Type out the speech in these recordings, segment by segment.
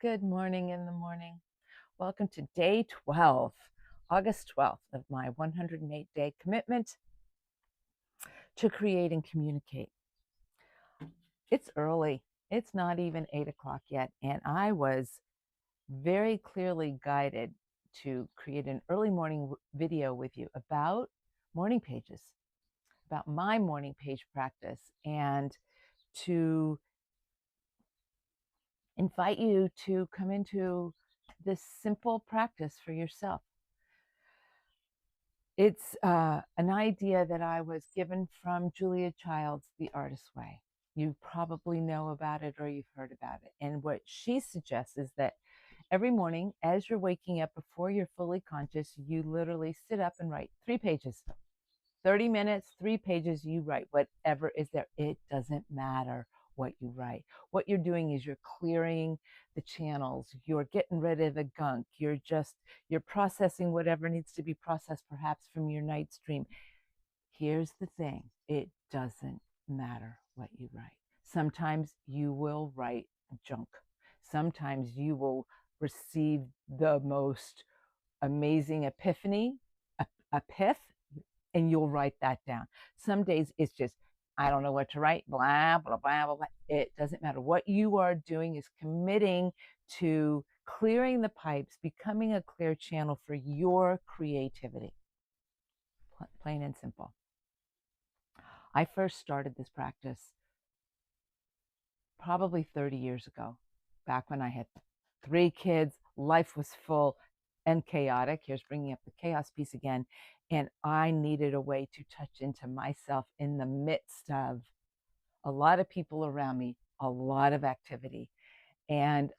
Good morning in the morning. Welcome to day 12, August 12th of my 108-day commitment to create and communicate. It's early. It's not even 8 o'clock yet, and I was very clearly guided to create an early morning video with you about morning pages, about my morning page practice, and to invite you to come into this simple practice for yourself. It's an idea that I was given from Julia Child's The Artist's Way. You probably know about it or you've heard about it. And what she suggests is that every morning, as you're waking up, before you're fully conscious, you literally sit up and write 3 pages. 30 minutes, 3 pages, you write whatever is there. It doesn't matter what you write. What you're doing is you're clearing the channels, you're getting rid of the gunk, you're processing whatever needs to be processed, perhaps from your night's dream. Here's the thing, it doesn't matter what you write. Sometimes you will write junk. Sometimes you will receive the most amazing epiphany, a piff, and you'll write that down. Some days it's just, I don't know what to write, blah, blah, blah, blah, blah. It doesn't matter. What you are doing is committing to clearing the pipes, becoming a clear channel for your creativity. Plain and simple. I first started this practice probably 30 years ago, back when I had 3 kids, life was full and chaotic. Here's bringing up the chaos piece again. And I needed a way to touch into myself in the midst of a lot of people around me, a lot of activity. And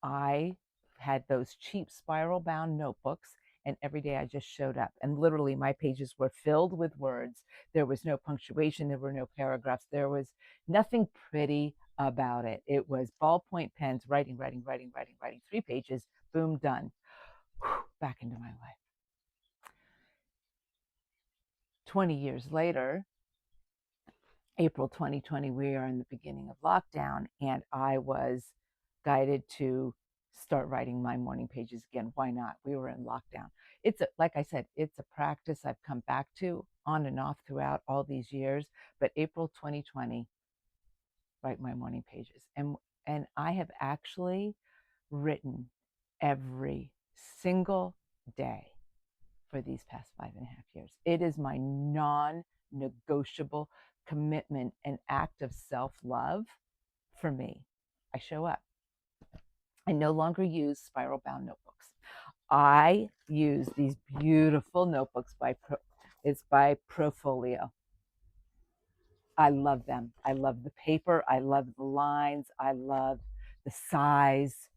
I had those cheap spiral bound notebooks, and every day I just showed up. And literally, my pages were filled with words. There was no punctuation, there were no paragraphs, there was nothing pretty about it. It was ballpoint pens, writing, 3 pages, boom, done. Whew, back into my life. 20 years later, April 2020, we are in the beginning of lockdown, and I was guided to start writing my morning pages again. Why not? We were in lockdown. Like I said, it's a practice I've come back to on and off throughout all these years. But April 2020, write my morning pages, and I have actually written every single day for these past 5.5 years. It is my non-negotiable commitment and act of self-love for me. I show up. I no longer use spiral bound notebooks. I use these beautiful notebooks it's by Profolio. I love them. I love the paper. I love the lines. I love the size.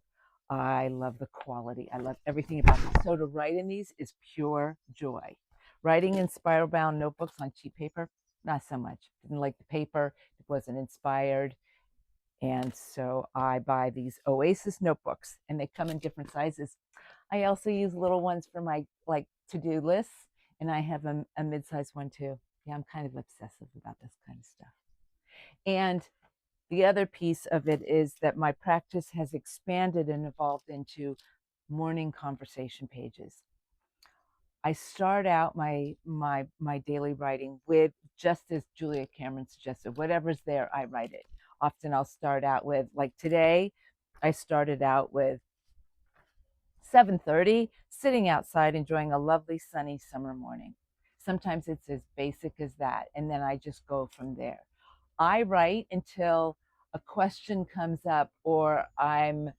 I love the quality. I love everything about them. So to write in these is pure joy. Writing in spiral bound notebooks on cheap paper, not so much. Didn't like the paper. It wasn't inspired. And so I buy these Oasis notebooks, and they come in different sizes. I also use little ones for my to-do lists, and I have a mid-sized one too. Yeah, I'm kind of obsessive about this kind of stuff. And the other piece of it is that my practice has expanded and evolved into morning conversation pages. I start out my daily writing with, just as Julia Cameron suggested, whatever's there, I write it. Often I'll start out with, like today, I started out with 7:30, sitting outside enjoying a lovely sunny summer morning. Sometimes it's as basic as that, and then I just go from there. I write until a question comes up or I'm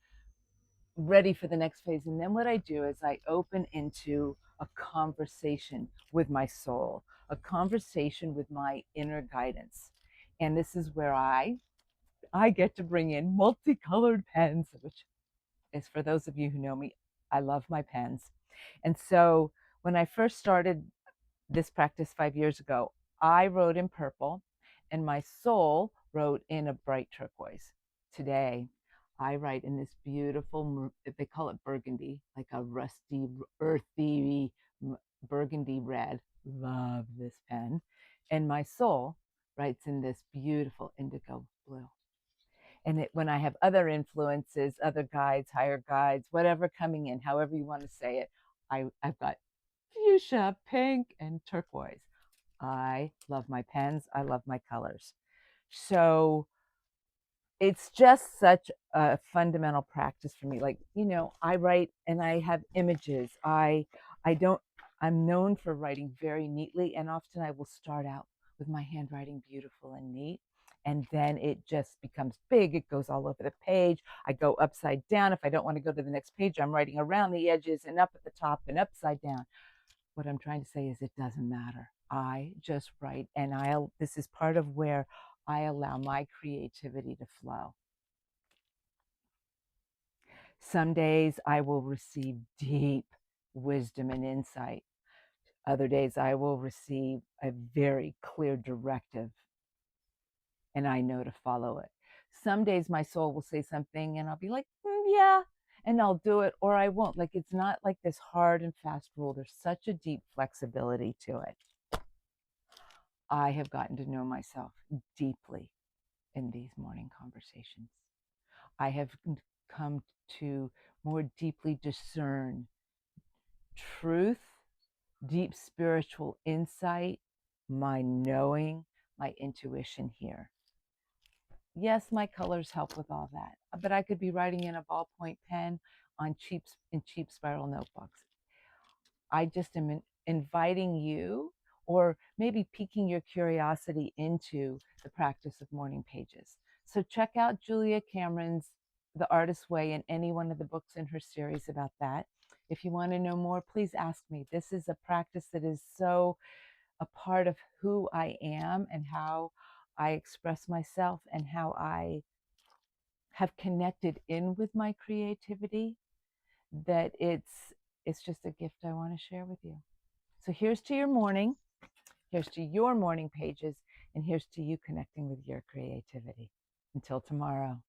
ready for the next phase. And then what I do is I open into a conversation with my soul, a conversation with my inner guidance. And this is where I get to bring in multicolored pens, which is, for those of you who know me, I love my pens. And so when I first started this practice 5 years ago, I wrote in purple and my soul wrote in a bright turquoise. Today, I write in this beautiful, they call it burgundy, like a rusty, earthy burgundy red. Love this pen. And my soul writes in this beautiful indigo blue. And when I have other influences, other guides, higher guides, whatever coming in, however you want to say it, I've got fuchsia, pink, and turquoise. I love my pens. I love my colors. So it's just such a fundamental practice for me. Like, I write and I have images. I don't I'm known for writing very neatly, and often I will start out with my handwriting beautiful and neat, and then it just becomes big. It goes all over the page. I go upside down. If I don't want to go to the next page, I'm writing around the edges and up at the top and upside down. What I'm trying to say is it doesn't matter. I just write, and this is part of where I allow my creativity to flow. Some days I will receive deep wisdom and insight. Other days I will receive a very clear directive, and I know to follow it. Some days my soul will say something and I'll be like, yeah, and I'll do it, or I won't. Like, it's not like this hard and fast rule. There's such a deep flexibility to it. I have gotten to know myself deeply in these morning conversations. I have come to more deeply discern truth, deep spiritual insight, my knowing, my intuition here. Yes, my colors help with all that, but I could be writing in a ballpoint pen on cheap spiral notebooks. I just am inviting you, or maybe piquing your curiosity into the practice of morning pages. So check out Julia Cameron's The Artist's Way and any one of the books in her series about that. If you want to know more, please ask me. This is a practice that is so a part of who I am and how I express myself and how I have connected in with my creativity, that it's just a gift I want to share with you. So here's to your morning, here's to your morning pages, and here's to you connecting with your creativity. Until tomorrow.